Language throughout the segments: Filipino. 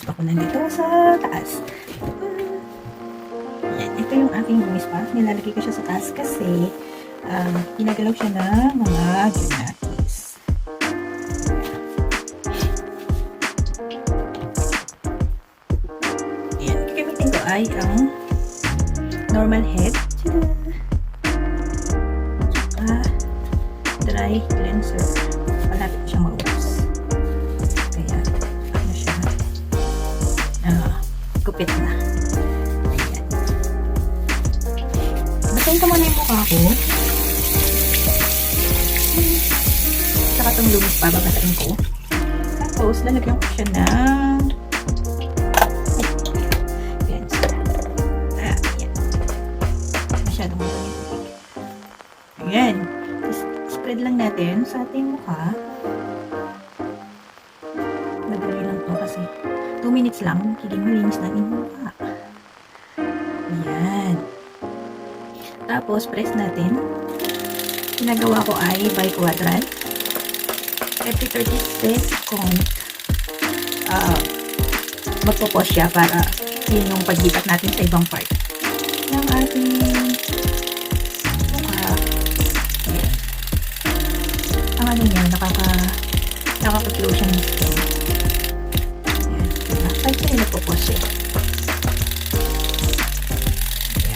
Tapos ako nandito sa taas. Ayan, ito yung aking lumis pa. Nilalagay ko siya sa taas kasi ginagalaw siya ng mga gymnastics. Ayan, gagamitin ko ay ang normal head. Tsaka dry cleanser. Malapit ko siyang maubos. Kaya, ano siya? Gupit na. Ayan. Basahin ko muna yung mukha ko. Saka itong lumis pa, babasahin ko. Tapos, lalagyan ko siya ng ayan. Ayan. Masyadong malamig. Ayan. Spread lang natin sa ating mukha. Madali lang to kasi 2 minutes lang, magiging malinis na yung mukha. Ayan. Tapos, press natin. Ginagawa ko ay by quadrant. Every 30 seconds, magpo-pause siya para yun yung paglipat natin sa ibang part ng ating mukha. Ayan. Ang ano niya, nakaka-close siya ng skin. Ayan. Diba? Kahit sa'yo nagpo-pause siya.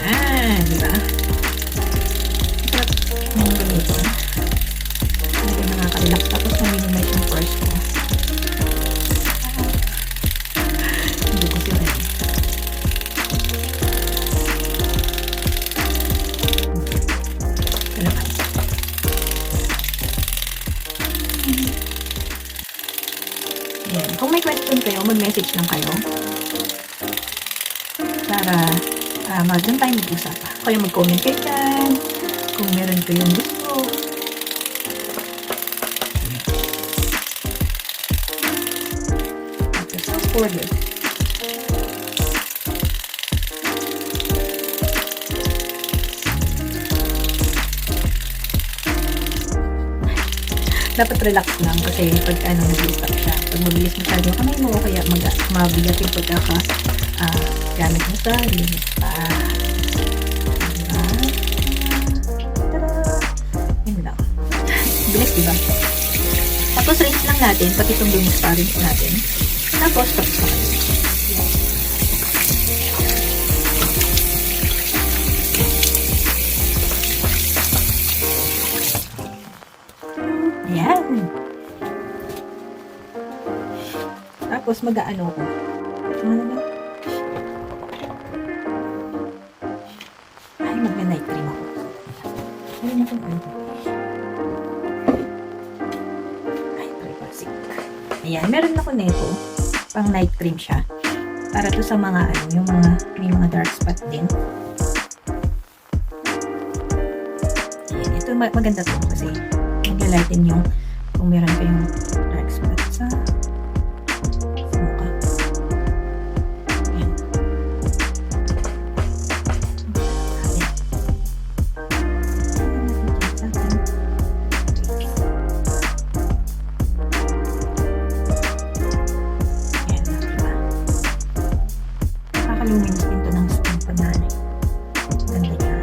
Ayan. Diba? Ang gamitin. Hindi nakaka-relax. Tapos na-minimize yung pores ko. Hindi ko sila eh. Ito naman. Ayan. Kung may question kayo, mag-message lang kayo. Para doon tayo mag-usap. Kayo mag-comment kayo dyan. Kung meron kayong gusto. Okay, so for this. Dapat relax lang kasi pag nag-stop siya. Pag mabilis masyado yung kamay mo, kaya mabigat yung gamit mo sa linis pa. Yun lang. Bilis, diba? Tapos rinse lang natin, pati itong linis pa rinse natin. Tapos na kayo. Ayan. Tapos mag-aano ko. Ay, mag-night cream ako. Ayun akong ano. Ay, tripasik. Ayan, meron ako nito. Pang night cream siya. Para to sa mga yung mga may mga dark spot din. Ayan, ito maganda to kasi maglalighten yung kung meron kayong dark spot sa mukha. Ayan. Ayan, diba? Nakaka-luminous din to ng skin pag nanay. Ganda niya.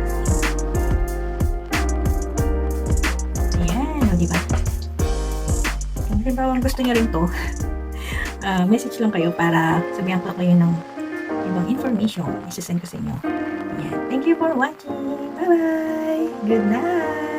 Ayan, o diba? Kung halimbawa gusto niyo rin to, message lang kayo para sabihan ko kayo ng ibang information. Isasend ko sa inyo. Ayan. Thank you for watching. Bye-bye! Good night!